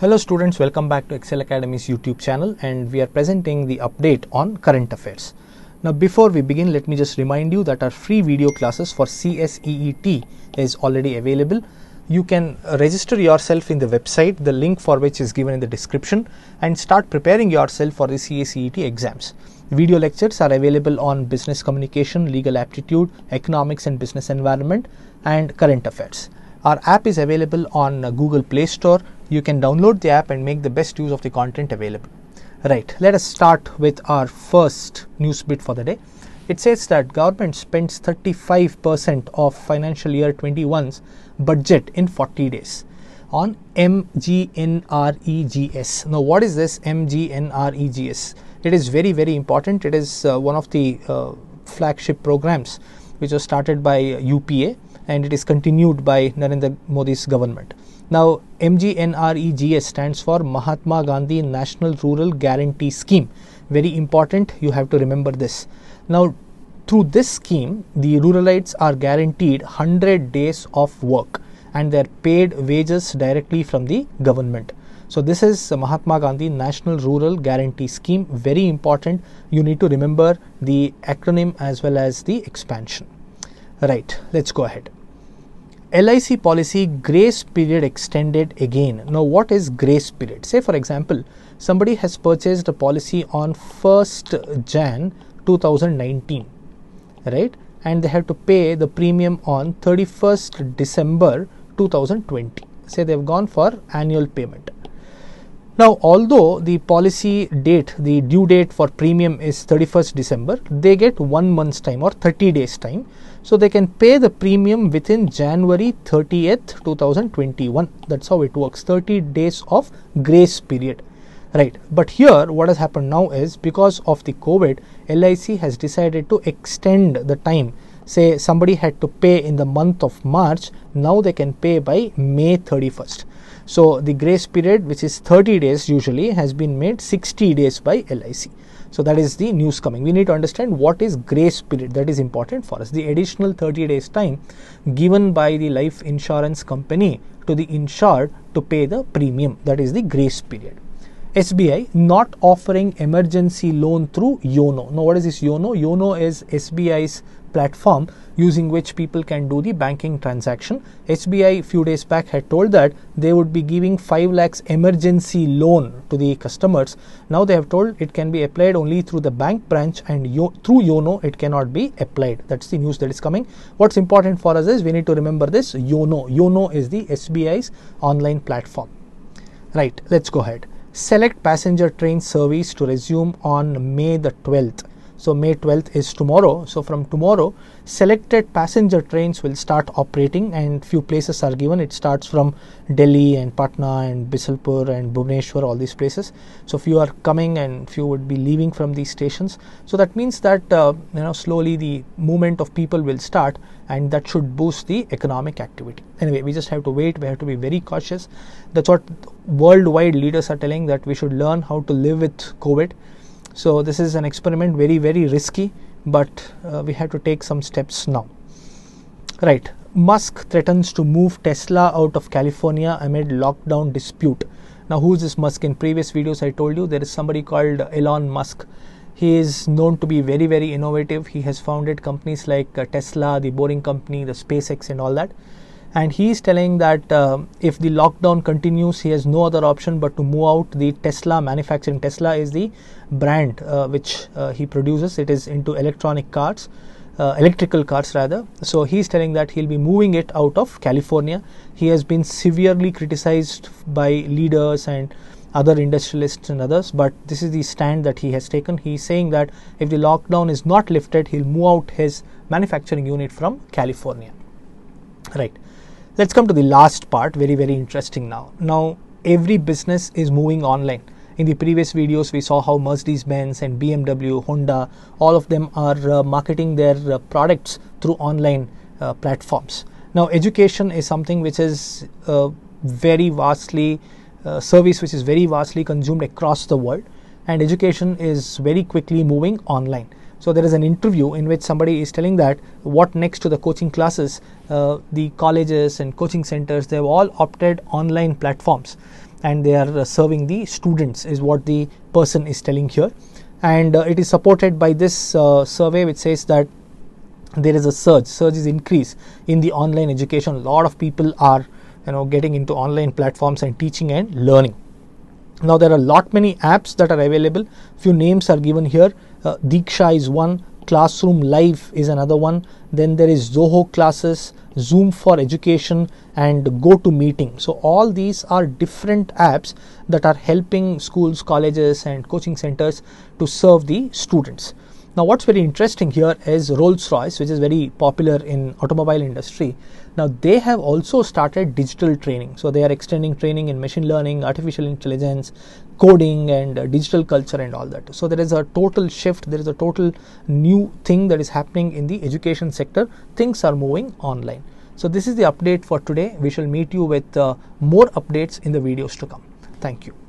Hello students, welcome back to Excel Academy's YouTube channel, and we are presenting the update on current affairs. Now before we begin, let me just remind you that our free video classes for CSEET is already available. You can register yourself in the website, the link for which is given in the description, and start preparing yourself for the CSEET exams. Video lectures are available on business communication, legal aptitude, economics and business environment, and current affairs. Our app is available on Google Play Store. You can download the app and make the best use of the content available. Right, let us start with our first news bit for the day. It says that government spends 35% of financial year 21's budget in 40 days on MGNREGS. Now, what is this MGNREGS? It is very, very important. It is one of the flagship programs which was started by UPA, and it is continued by Narendra Modi's government. Now, MGNREGS stands for Mahatma Gandhi National Rural Guarantee Scheme. Very important, you have to remember this. Now, through this scheme, the ruralites are guaranteed 100 days of work and they are paid wages directly from the government. So, this is Mahatma Gandhi National Rural Guarantee Scheme. Very important, you need to remember the acronym as well as the expansion. Right, let's go ahead. LIC policy grace period extended again. Now, what is grace period? Say for example, somebody has purchased a policy on 1st Jan 2019, right? And they have to pay the premium on 31st December 2020. Say they have gone for annual payment. Now, although the policy date, the due date for premium is 31st December, they get 1 month's time or 30 days time. So, they can pay the premium within January 30th, 2021. That's how it works, 30 days of grace period. Right. But here what has happened now is because of the COVID, LIC has decided to extend the time. Say somebody had to pay in the month of March, now they can pay by May 31st. So, the grace period, which is 30 days usually, has been made 60 days by LIC. So, that is the news coming. We need to understand what is grace period. That is important for us. The additional 30 days time given by the life insurance company to the insured to pay the premium. That is the grace period. SBI not offering emergency loan through YONO. Now, what is this YONO? YONO is SBI's platform using which people can do the banking transaction. SBI few days back had told that they would be giving 5 lakhs emergency loan to the customers. Now they have told it can be applied only through the bank branch, and through YONO it cannot be applied. That's the news that is coming. What's important for us is we need to remember this YONO. YONO is the SBI's online platform. Right, let's go ahead. Select passenger train service to resume on May the 12th. So, May 12th is tomorrow. So, from tomorrow, selected passenger trains will start operating, and few places are given. It starts from Delhi and Patna and Bisalpur and Bhubaneswar, all these places. So, few are coming and few would be leaving from these stations. So, that means that slowly the movement of people will start, and that should boost the economic activity. Anyway, we just have to wait. We have to be very cautious. That's what worldwide leaders are telling, that we should learn how to live with COVID. So, this is an experiment, very, very risky, but we have to take some steps now. Right. Musk threatens to move Tesla out of California amid lockdown dispute. Now, who is this Musk? In previous videos, I told you there is somebody called Elon Musk. He is known to be very, very innovative. He has founded companies like Tesla, the Boring Company, the SpaceX and all that. And he is telling that if the lockdown continues, he has no other option but to move out the Tesla manufacturing. Tesla is the brand which he produces. It is into electrical cars rather. So he is telling that he'll be moving it out of California. He has been severely criticized by leaders and other industrialists and others, but this is the stand that he has taken. He is saying that if the lockdown is not lifted, he'll move out his manufacturing unit from California. Right. Let's come to the last part, very, very interesting now. Now, every business is moving online. In the previous videos, we saw how Mercedes-Benz and BMW, Honda, all of them are marketing their products through online platforms. Now, education is something which is very vastly, service which is very vastly consumed across the world, and education is very quickly moving online. So there is an interview in which somebody is telling that what next to the coaching classes, the colleges and coaching centers, they have all opted online platforms. and they are serving the students, is what the person is telling here. And it is supported by this survey, which says that there is a surge is increase in the online education. A lot of people are getting into online platforms and teaching and learning. Now there are many apps that are available. Few names are given here. Diksha is one, Classroom Live is another one, then there is Zoho Classes, Zoom for Education, and GoToMeeting. So all these are different apps that are helping schools, colleges and coaching centers to serve the students. Now what's very interesting here is Rolls-Royce, which is very popular in automobile industry. Now they have also started digital training. So they are extending training in machine learning, artificial intelligence, coding and digital culture and all that. So there is a total shift, there is a total new thing that is happening in the education sector. Things are moving online. So this is the update for today. We shall meet you with more updates in the videos to come. Thank you.